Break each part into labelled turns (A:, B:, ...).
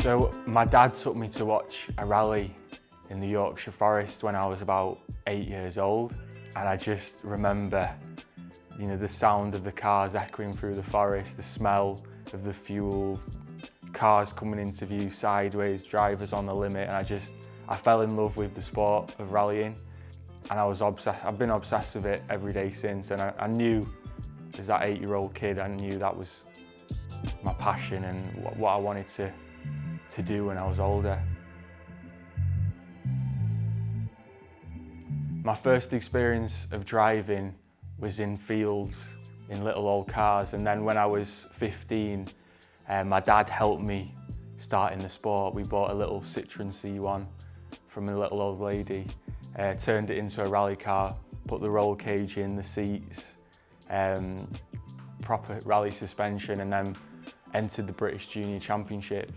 A: So my dad took me to watch a rally in the Yorkshire Forest when I was about 8 years old, and I just remember, you know, the sound of the cars echoing through the forest, the smell of the fuel, cars coming into view sideways, drivers on the limit, and I fell in love with the sport of rallying, and I've been obsessed with it every day since. And I knew, as that 8-year-old kid, I knew that was my passion and what I wanted to do when I was older. My first experience of driving was in fields, in little old cars, and then when I was 15, my dad helped me start in the sport. We bought a little Citroen C1 from a little old lady, turned it into a rally car, put the roll cage in, the seats, proper rally suspension, and then entered the British Junior Championship.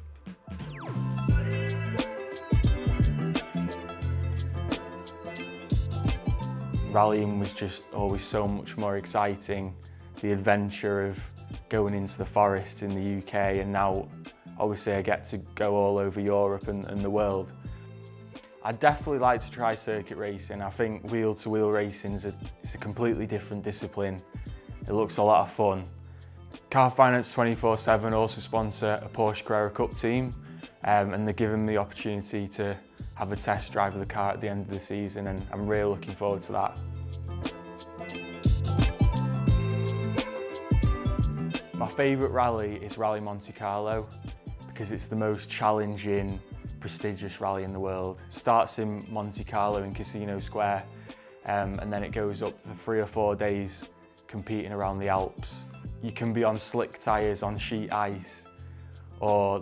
A: Rallying was just always so much more exciting. The adventure of going into the forest in the UK, and now obviously I get to go all over Europe and the world. I'd definitely like to try circuit racing. I think wheel-to-wheel racing is a completely different discipline. It looks a lot of fun. Car Finance 24/7 also sponsor a Porsche Carrera Cup team, and they're giving me the opportunity to have a test drive of the car at the end of the season, and I'm really looking forward to that. My favourite rally is Rally Monte Carlo because it's the most challenging, prestigious rally in the world. It starts in Monte Carlo in Casino Square, and then it goes up for 3 or 4 days competing around the Alps. You can be on slick tyres on sheet ice or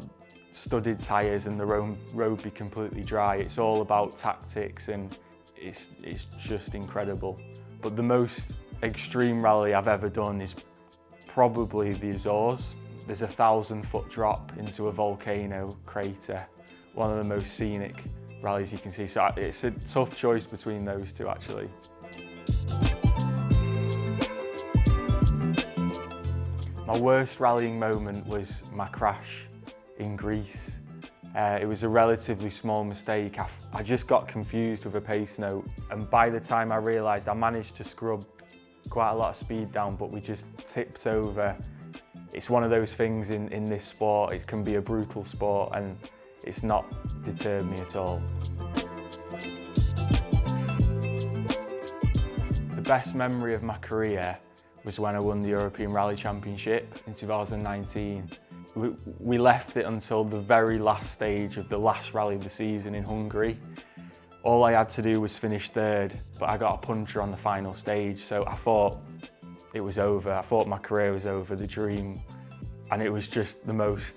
A: studded tyres and the road be completely dry. It's all about tactics, and it's just incredible. But the most extreme rally I've ever done is probably the Azores. There's a 1,000-foot drop into a volcano crater, one of the most scenic rallies you can see. So it's a tough choice between those two, actually. My worst rallying moment was my crash in Greece. It was a relatively small mistake. I just got confused with a pace note, and by the time I realised, I managed to scrub quite a lot of speed down, but we just tipped over. It's one of those things in this sport. It can be a brutal sport, and it's not deterred me at all. The best memory of my career was when I won the European Rally Championship in 2019. We left it until the very last stage of the last rally of the season in Hungary. All I had to do was finish third, but I got a puncture on the final stage, so I thought it was over. I thought my career was over, the dream. And it was just the most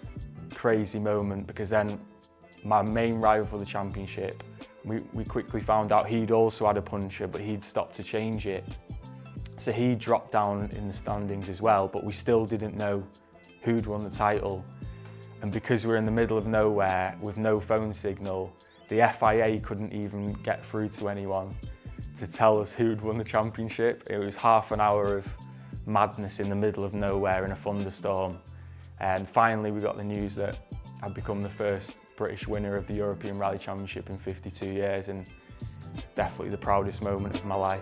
A: crazy moment, because then my main rival for the championship, we quickly found out he'd also had a puncture, but he'd stopped to change it. So he dropped down in the standings as well, but we still didn't know who'd won the title. And because we're in the middle of nowhere with no phone signal, the FIA couldn't even get through to anyone to tell us who'd won the championship. It was half an hour of madness in the middle of nowhere in a thunderstorm. And finally we got the news that I'd become the first British winner of the European Rally Championship in 52 years, and definitely the proudest moment of my life.